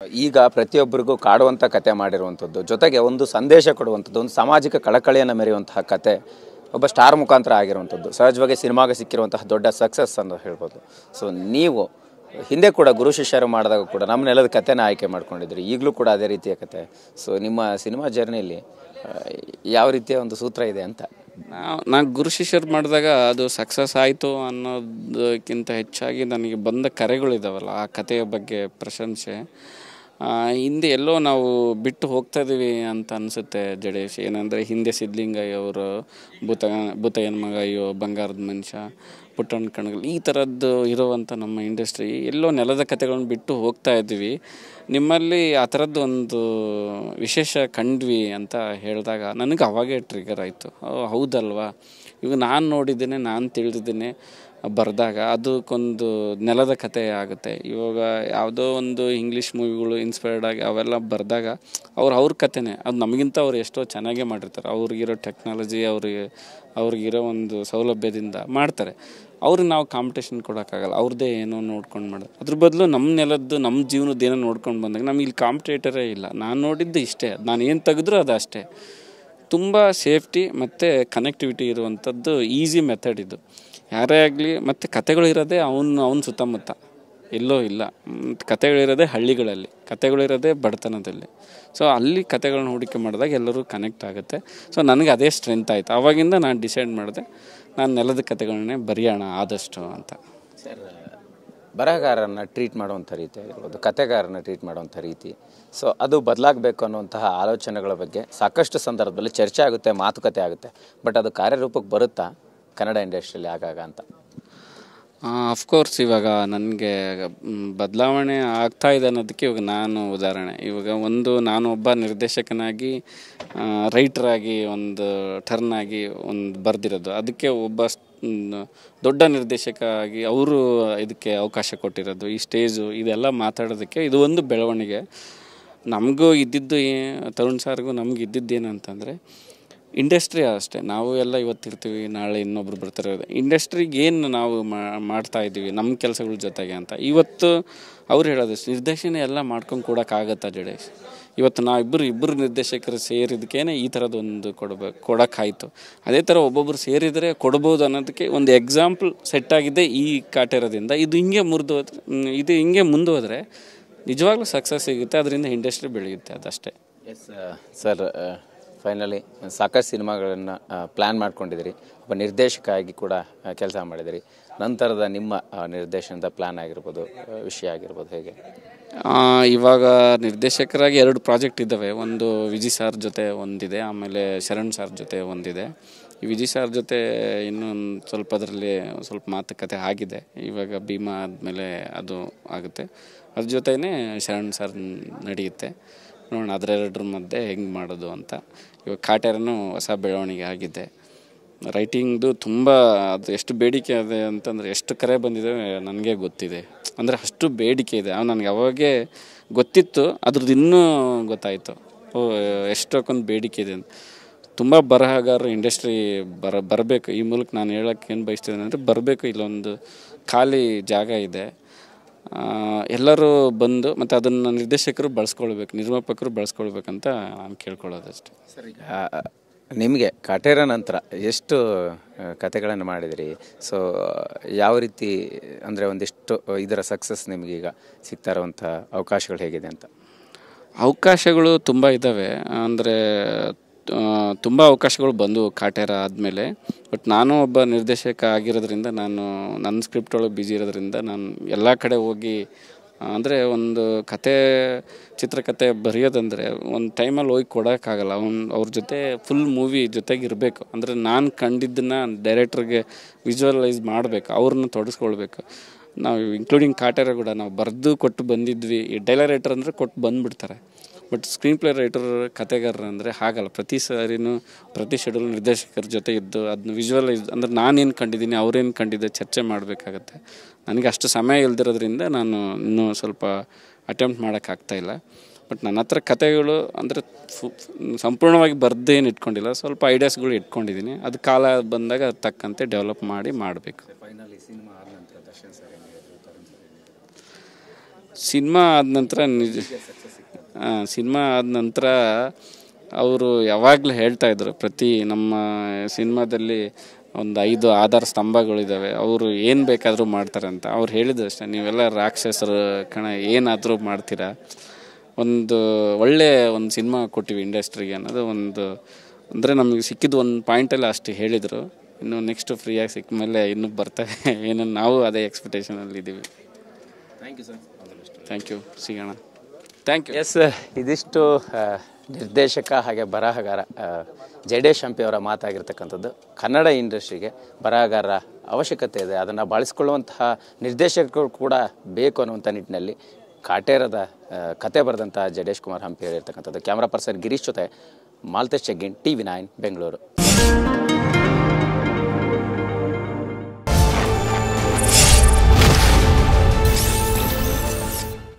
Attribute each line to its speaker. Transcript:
Speaker 1: ಈಗ ಪ್ರತಿಯೊಬ್ಬರಿಗೂ ಕಾಡುವಂಥ ಕತೆ ಮಾಡಿರುವಂಥದ್ದು, ಜೊತೆಗೆ ಒಂದು ಸಂದೇಶ ಕೊಡುವಂಥದ್ದು, ಒಂದು ಸಾಮಾಜಿಕ ಕಳಕಳಿಯನ್ನು ಮೆರೆಯುವಂತಹ ಕತೆ ಒಬ್ಬ ಸ್ಟಾರ್ ಮುಖಾಂತರ ಆಗಿರುವಂಥದ್ದು ಸಹಜವಾಗಿ ಸಿನಿಮಾಗೆ ಸಿಕ್ಕಿರುವಂತಹ ದೊಡ್ಡ ಸಕ್ಸಸ್ ಅಂತ ಹೇಳ್ಬೋದು. ಸೊ ನೀವು ಹಿಂದೆ ಕೂಡ ಗುರು ಶಿಷ್ಯರು ಮಾಡಿದಾಗ ಕೂಡ ನಮ್ಮ ನೆಲದ ಕತೆನ ಆಯ್ಕೆ ಮಾಡ್ಕೊಂಡಿದ್ರಿ, ಈಗಲೂ ಕೂಡ ಅದೇ ರೀತಿಯ ಕತೆ. ಸೊ ನಿಮ್ಮ ಸಿನಿಮಾ ಜರ್ನಿಯಲ್ಲಿ ಯಾವ ರೀತಿಯ ಒಂದು ಸೂತ್ರ ಇದೆ ಅಂತ?
Speaker 2: ನಾನು ಗುರು ಶಿಷ್ಯರು ಮಾಡಿದಾಗ ಅದು ಸಕ್ಸಸ್ ಆಯಿತು ಅನ್ನೋದಕ್ಕಿಂತ ಹೆಚ್ಚಾಗಿ ನನಗೆ ಬಂದ ಕರೆಗಳಿದ್ದಾವಲ್ಲ, ಆ ಕಥೆಯ ಬಗ್ಗೆ ಪ್ರಶಂಸೆ. ಹಿಂದೆ ಎಲ್ಲೋ ನಾವು ಬಿಟ್ಟು ಹೋಗ್ತಾ ಇದ್ದೀವಿ ಅಂತ ಅನಿಸುತ್ತೆ ಜಡೇಶ್. ಏನಂದರೆ ಹಿಂದೆ ಸಿದ್ಧಲಿಂಗಯ್ಯ ಅವರು ಭೂತಯ್ಯನ ಮಗ, ಅಯ್ಯೋ, ಬಂಗಾರದ ಮನುಷ್ಯ, ಪುಟ್ಟಣ್ಣ ಕಣಗಳು, ಈ ಥರದ್ದು ಇರುವಂಥ ನಮ್ಮ ಇಂಡಸ್ಟ್ರಿ ಎಲ್ಲೋ ನೆಲದ ಕಥೆಗಳನ್ನ ಬಿಟ್ಟು ಹೋಗ್ತಾ ಇದ್ದೀವಿ. ನಿಮ್ಮಲ್ಲಿ ಆ ಥರದ್ದು ಒಂದು ವಿಶೇಷ ಕಂಡ್ವಿ ಅಂತ ಹೇಳಿದಾಗ ನನಗೆ ಅವಾಗೇ ಟ್ರಿಗರ್ ಆಯಿತು. ಹೌದಲ್ವಾ, ಇವಾಗ ನಾನು ನೋಡಿದ್ದೇನೆ, ನಾನು ತಿಳಿದಿದ್ದೇನೆ ಬರೆದಾಗ ಅದಕ್ಕೊಂದು ನೆಲದ ಕಥೆ ಆಗುತ್ತೆ. ಇವಾಗ ಯಾವುದೋ ಒಂದು ಇಂಗ್ಲೀಷ್ ಮೂವಿಗಳು ಇನ್ಸ್ಪೈರ್ಡ್ ಆಗಿ ಅವೆಲ್ಲ ಬರೆದಾಗ ಅವ್ರ ಕಥೆನೇ ಅದು ನಮಗಿಂತ ಅವ್ರು ಎಷ್ಟೋ ಚೆನ್ನಾಗೇ ಮಾಡಿರ್ತಾರೆ. ಅವ್ರಿಗಿರೋ ಟೆಕ್ನಾಲಜಿ, ಅವ್ರಿಗಿರೋ ಒಂದು ಸೌಲಭ್ಯದಿಂದ ಮಾಡ್ತಾರೆ. ಅವ್ರಿಗೆ ನಾವು ಕಾಂಪಿಟೇಷನ್ ಕೊಡೋಕ್ಕಾಗಲ್ಲ, ಅವ್ರದ್ದೇ ಏನೋ ನೋಡ್ಕೊಂಡು ಮಾಡೋದು. ಅದ್ರ ಬದಲು ನಮ್ಮ ನೆಲದ್ದು, ನಮ್ಮ ಜೀವನದ್ದು ಏನೋ ನೋಡ್ಕೊಂಡು ಬಂದಾಗ ನಮಗೆ ಇಲ್ಲಿ ಕಾಂಪಿಟೇಟರೇ ಇಲ್ಲ. ನಾನು ನೋಡಿದ್ದು ಇಷ್ಟೇ, ನಾನು ಏನು ತೆಗೆದ್ರೂ ಅದು ಅಷ್ಟೇ. ತುಂಬ ಸೇಫ್ಟಿ ಮತ್ತು ಕನೆಕ್ಟಿವಿಟಿ ಇರುವಂಥದ್ದು ಈಸಿ ಮೆಥಡ್ ಇದು. ಯಾರೇ ಆಗಲಿ, ಮತ್ತು ಕತೆಗಳಿರೋದೇ ಅವನ ಸುತ್ತಮುತ್ತ, ಎಲ್ಲೋ ಇಲ್ಲ. ಕತೆಗಳಿರೋದೇ ಹಳ್ಳಿಗಳಲ್ಲಿ, ಕತೆಗಳಿರೋದೇ ಬಡತನದಲ್ಲಿ. ಸೊ ಅಲ್ಲಿ ಕತೆಗಳನ್ನ ಹೂಡಿಕೆ ಮಾಡಿದಾಗ ಎಲ್ಲರೂ ಕನೆಕ್ಟ್ ಆಗುತ್ತೆ. ಸೊ ನನಗೆ ಅದೇ ಸ್ಟ್ರೆಂತ್ ಆಯಿತು. ಆವಾಗಿಂದ ನಾನು ಡಿಸೈಡ್ ಮಾಡಿದೆ, ನಾನು ನೆಲದ ಕತೆಗಳನ್ನೇ ಬರೆಯೋಣ ಆದಷ್ಟು ಅಂತ.
Speaker 1: ಸರ್, ಬರಹಗಾರರನ್ನ ಟ್ರೀಟ್ ಮಾಡುವಂಥ ರೀತಿ ಆಗಿರ್ಬೋದು, ಕತೆಗಾರರನ್ನ ಟ್ರೀಟ್ ಮಾಡುವಂಥ ರೀತಿ, ಸೊ ಅದು ಬದಲಾಗಬೇಕು ಅನ್ನುವಂತಹ ಆಲೋಚನೆಗಳ ಬಗ್ಗೆ ಸಾಕಷ್ಟು ಸಂದರ್ಭದಲ್ಲಿ ಚರ್ಚೆ ಆಗುತ್ತೆ, ಮಾತುಕತೆ ಆಗುತ್ತೆ. ಬಟ್ ಅದು ಕಾರ್ಯರೂಪಕ್ಕೆ ಬರುತ್ತಾ ಕನ್ನಡ ಇಂಡಸ್ಟ್ರಿಯಲ್ಲಿ ಆಗಾಗ ಅಂತ?
Speaker 2: ಅಫ್ಕೋರ್ಸ್ ಇವಾಗ ನನಗೆ ಬದಲಾವಣೆ ಆಗ್ತಾ ಇದೆ ಅನ್ನೋದಕ್ಕೆ ಇವಾಗ ನಾನು ಉದಾಹರಣೆ. ಇವಾಗ ನಾನು ಒಬ್ಬ ನಿರ್ದೇಶಕನಾಗಿ, ರೈಟ್ರಾಗಿ ಒಂದು ಟರ್ನ್ ಆಗಿ ಒಂದು ಬರೆದಿರೋದು, ಅದಕ್ಕೆ ಒಬ್ಬ ದೊಡ್ಡ ನಿರ್ದೇಶಕ ಆಗಿ ಅವರು ಇದಕ್ಕೆ ಅವಕಾಶ ಕೊಟ್ಟಿರೋದು, ಈ ಸ್ಟೇಜು ಇದೆಲ್ಲ ಮಾತಾಡೋದಕ್ಕೆ ಇದು ಒಂದು ಬೆಳವಣಿಗೆ. ನಮಗೂ ಇದ್ದಿದ್ದು ತರುಣ್ ಸಾರ್ಗೂ ನಮ್ಗೆ ಇದ್ದಿದ್ದೇನು ಅಂತಂದರೆ, ಇಂಡಸ್ಟ್ರಿ ಅಷ್ಟೇ. ನಾವು ಎಲ್ಲ ಇವತ್ತಿರ್ತೀವಿ, ನಾಳೆ ಇನ್ನೊಬ್ರು ಬರ್ತಾರೆ. ಇಂಡಸ್ಟ್ರಿಗೆ ಏನು ನಾವು ಮಾಡ್ತಾಯಿದ್ದೀವಿ ನಮ್ಮ ಕೆಲಸಗಳ ಜೊತೆಗೆ ಅಂತ. ಇವತ್ತು ಅವ್ರು ಹೇಳೋದು ನಿರ್ದೇಶನ ಎಲ್ಲ ಮಾಡ್ಕೊಂಡು ಕೊಡೋಕ್ಕಾಗತ್ತಾ ಜಡೇಶ್? ಇವತ್ತು ಇಬ್ಬರು ನಿರ್ದೇಶಕರು ಸೇರಿದಕ್ಕೇನೆ ಈ ಥರದೊಂದು ಕೊಡೋಕ್ಕಾಯಿತು. ಅದೇ ಥರ ಒಬ್ಬೊಬ್ಬರು ಸೇರಿದರೆ ಕೊಡ್ಬೋದು ಅನ್ನೋದಕ್ಕೆ ಒಂದು ಎಕ್ಸಾಂಪಲ್ ಸೆಟ್ ಆಗಿದೆ ಈ ಕಾಟೇರದಿಂದ. ಇದು ಹಿಂಗೆ ಮುಂದುವರೆದ್ರೆ ನಿಜವಾಗ್ಲೂ ಸಕ್ಸಸ್ ಸಿಗುತ್ತೆ, ಅದರಿಂದ ಇಂಡಸ್ಟ್ರಿ ಬೆಳೆಯುತ್ತೆ, ಅದಷ್ಟೇ.
Speaker 1: ಎಸ್ ಸರ್, ಫೈನಲಿ ಸಾಕಷ್ಟು ಸಿನಿಮಾಗಳನ್ನು ಪ್ಲ್ಯಾನ್ ಮಾಡ್ಕೊಂಡಿದ್ದೀರಿ, ಒಬ್ಬ ನಿರ್ದೇಶಕ ಆಗಿ ಕೂಡ ಕೆಲಸ ಮಾಡಿದಿರಿ. ನಂತರದ ನಿಮ್ಮ ನಿರ್ದೇಶನದ ಪ್ಲ್ಯಾನ್ ಆಗಿರ್ಬೋದು, ವಿಷಯ ಆಗಿರ್ಬೋದು, ಹೇಗೆ?
Speaker 2: ಇವಾಗ ನಿರ್ದೇಶಕರಾಗಿ 2 ಪ್ರಾಜೆಕ್ಟ್ ಇದ್ದಾವೆ. ಒಂದು ವಿಜಯ್ ಸಾರ್ ಜೊತೆ ಒಂದಿದೆ, ಆಮೇಲೆ ಶರಣ್ ಸಾರ್ ಜೊತೆ ಒಂದಿದೆ. ಈ ವಿಜಯ್ ಸಾರ್ ಜೊತೆ ಇನ್ನೊಂದು ಸ್ವಲ್ಪ ಅದರಲ್ಲಿ ಸ್ವಲ್ಪ ಮಾತುಕತೆ ಆಗಿದೆ. ಇವಾಗ ಭೀಮಾ ಆದಮೇಲೆ ಅದು ಆಗುತ್ತೆ. ಅದ್ರ ಜೊತೆನೇ ಶರಣ್ ಸಾರ್ ನಡೆಯುತ್ತೆ. ನೋಡೋಣ ಅದರೆರಡರ ಮಧ್ಯೆ ಹೆಂಗೆ ಮಾಡೋದು ಅಂತ. ಇವಾಗ ಕಾಟೇರನೂ ಹೊಸ ಬೆಳವಣಿಗೆ ಆಗಿದೆ. ರೈಟಿಂಗ್ದು ತುಂಬ ಅದು ಎಷ್ಟು ಬೇಡಿಕೆ ಇದೆ ಅಂತಂದರೆ, ಎಷ್ಟು ಕರೆ ಬಂದಿದೆ ನನಗೆ ಗೊತ್ತಿದೆ. ಅಂದರೆ ಅಷ್ಟು ಬೇಡಿಕೆ ಇದೆ. ನನಗೆ ಅವಾಗೇ ಗೊತ್ತಿತ್ತು, ಅದ್ರದ್ದು ಇನ್ನೂ ಗೊತ್ತಾಯಿತು ಎಷ್ಟೊಂದು ಬೇಡಿಕೆ ಇದೆ ಅಂತ. ತುಂಬ ಬರಹಗಾರರು ಇಂಡಸ್ಟ್ರಿ ಬರಬೇಕು. ಈ ಮೂಲಕ ನಾನು ಹೇಳೋಕ್ಕೆ ಏನು ಬಯಸ್ತಿದ್ದೇನೆ ಅಂದರೆ, ಬರಬೇಕು. ಇಲ್ಲೊಂದು ಖಾಲಿ ಜಾಗ ಇದೆ, ಎಲ್ಲರೂ ಬಂದು ಮತ್ತು ಅದನ್ನು ನಿರ್ದೇಶಕರು ಬಳಸ್ಕೊಳ್ಬೇಕು, ನಿರ್ಮಾಪಕರು ಬಳಸ್ಕೊಳ್ಬೇಕಂತ ನಾನು ಕೇಳ್ಕೊಳ್ಳೋದಷ್ಟೇ.
Speaker 1: ಸರ್, ಈಗ ನಿಮಗೆ ಕಾಟೇರ ನಂತರ ಎಷ್ಟು ಕತೆಗಳನ್ನು ಮಾಡಿದಿರಿ? ಸೊ ಯಾವ ರೀತಿ ಅಂದರೆ ಒಂದಿಷ್ಟು ಇದರ ಸಕ್ಸಸ್ ನಿಮಗೀಗ ಸಿಗ್ತಾ ಇರುವಂಥ ಅವಕಾಶಗಳು ಹೇಗಿದೆ ಅಂತ?
Speaker 2: ಅವಕಾಶಗಳು ತುಂಬ ಇದ್ದಾವೆ. ಅಂದರೆ ತುಂಬ ಅವಕಾಶಗಳು ಬಂದು ಕಾಟೇರ ಆದಮೇಲೆ. ಬಟ್ ನಾನು ಒಬ್ಬ ನಿರ್ದೇಶಕ ಆಗಿರೋದ್ರಿಂದ, ನನ್ನ ಸ್ಕ್ರಿಪ್ಟ್ ಒಳಗೆ ಬ್ಯುಸಿ ಇರೋದ್ರಿಂದ ನಾನು ಎಲ್ಲ ಕಡೆ ಹೋಗಿ, ಅಂದರೆ ಒಂದು ಚಿತ್ರಕಥೆ ಬರೆಯೋದಂದರೆ ಒಂದು ಟೈಮಲ್ಲಿ ಹೋಗಿ ಕೊಡೋಕ್ಕಾಗಲ್ಲ. ಅವ್ರ ಜೊತೆ ಫುಲ್ ಮೂವಿ ಜೊತೆಗೆ ಇರಬೇಕು. ಅಂದರೆ ನಾನು ಕಂಡಿದ್ದನ್ನು ಡೈರೆಕ್ಟ್ರಿಗೆ ವಿಜುವಲೈಸ್ ಮಾಡಬೇಕು, ಅವ್ರನ್ನ ತೊಡಗಿಸ್ಕೊಳ್ಬೇಕು. ನಾವು ಇನ್ಕ್ಲೂಡಿಂಗ್ ಕಾಟೇರ ಕೂಡ ನಾವು ಬರೆದು ಕೊಟ್ಟು ಬಂದಿದ್ವಿ. ಈ ಡೈಲಾಗ್ ರೈಟರ್ ಅಂದರೆ ಕೊಟ್ಟು ಬಂದುಬಿಡ್ತಾರೆ. ಬಟ್ ಸ್ಕ್ರೀನ್ ಪ್ಲೇ ರೈಟರ್, ಕತೆಗಾರರು ಅಂದರೆ ಹಾಗಲ್ಲ. ಪ್ರತಿ ಸಾರಿನೂ ಪ್ರತಿ ಶೆಡ್ಯೂಲ್ ನಿರ್ದೇಶಕರ ಜೊತೆ ಇದ್ದು ಅದನ್ನ ವಿಜುವಲೈಸ್, ಅಂದರೆ ನಾನೇನು ಕಂಡಿದ್ದೀನಿ, ಅವ್ರೇನು ಕಂಡಿದ್ದೆ ಚರ್ಚೆ ಮಾಡಬೇಕಾಗತ್ತೆ. ನನಗೆ ಅಷ್ಟು ಸಮಯ ಇಲ್ದಿರೋದ್ರಿಂದ ನಾನು ಇನ್ನೂ ಸ್ವಲ್ಪ ಅಟೆಂಪ್ಟ್ ಮಾಡೋಕ್ಕಾಗ್ತಾಯಿಲ್ಲ. ಬಟ್ ನನ್ನ ಹತ್ರ ಕತೆಗಳು ಅಂದರೆ ಸಂಪೂರ್ಣವಾಗಿ ಬರೆದೇನು ಇಟ್ಕೊಂಡಿಲ್ಲ, ಸ್ವಲ್ಪ ಐಡಿಯಾಸ್ಗಳು ಇಟ್ಕೊಂಡಿದ್ದೀನಿ. ಅದು ಕಾಲ ಬಂದಾಗ ತಕ್ಕಂತೆ ಡೆವಲಪ್ ಮಾಡಬೇಕು. ಸಿನಿಮಾ ಆದ ನಂತರ ಸಿನಿಮಾ ಆದ ನಂತರ ಅವರು ಯಾವಾಗಲೂ ಹೇಳ್ತಾಯಿದ್ರು, ಪ್ರತಿ ನಮ್ಮ ಸಿನಿಮಾದಲ್ಲಿ ಒಂದು 5 ಆಧಾರ ಸ್ತಂಭಗಳಿದ್ದಾವೆ, ಅವರು ಏನು ಬೇಕಾದರೂ ಮಾಡ್ತಾರೆ ಅಂತ. ಅವ್ರು ಹೇಳಿದ್ರು ಅಷ್ಟೇ, ನೀವೆಲ್ಲ ರಾಕ್ಷಸರು ಕಣ, ಏನಾದರೂ ಮಾಡ್ತೀರಾ, ಒಂದು ಒಳ್ಳೆಯ ಒಂದು ಸಿನಿಮಾ ಕೊಟ್ಟಿವಿ ಇಂಡಸ್ಟ್ರಿಗೆ ಅನ್ನೋದು ಒಂದು, ಅಂದರೆ ನಮಗೆ ಸಿಕ್ಕಿದ್ದು ಒಂದು ಪಾಯಿಂಟಲ್ಲಿ ಅಷ್ಟು ಹೇಳಿದರು. ಇನ್ನು ನೆಕ್ಸ್ಟ್ ಫ್ರೀಯಾಗಿ ಸಿಕ್ಕ ಮೇಲೆ ಇನ್ನೂ ಬರ್ತವೆ ಏನೋ, ನಾವು ಅದೇ ಎಕ್ಸ್ಪೆಕ್ಟೇಷನಲ್ಲಿ ಇದ್ದೀವಿ.
Speaker 1: Thank you sir.
Speaker 2: Thank you, ಸಿಗೋಣ. Thank you.
Speaker 1: ಎಸ್, ಇದಿಷ್ಟು ನಿರ್ದೇಶಕ ಹಾಗೆ ಬರಹಗಾರ ಜಯದೇಶ್ ಹಂಪಿ ಅವರ ಮಾತಾಗಿರ್ತಕ್ಕಂಥದ್ದು. ಕನ್ನಡ ಇಂಡಸ್ಟ್ರಿಗೆ ಬರಹಗಾರರ ಅವಶ್ಯಕತೆ ಇದೆ, ಅದನ್ನು ಬಳಸ್ಕೊಳ್ಳುವಂತಹ ನಿರ್ದೇಶಕರು ಕೂಡ ಬೇಕು ಅನ್ನುವಂಥ ನಿಟ್ಟಿನಲ್ಲಿ ಕಾಟೇರದ ಕತೆ ಬರೆದಂಥ ಜಯದೇಶ್ ಕುಮಾರ್ ಹಂಪಿ ಹೇಳಿರ್ತಕ್ಕಂಥದ್ದು. ಕ್ಯಾಮ್ರಾ ಪರ್ಸನ್ ಗಿರೀಶ್ ಜೊತೆ ಮಾಲ್ತೇಶ್ ಚೆಗ್ಗಿನ್, TV9 ಬೆಂಗಳೂರು.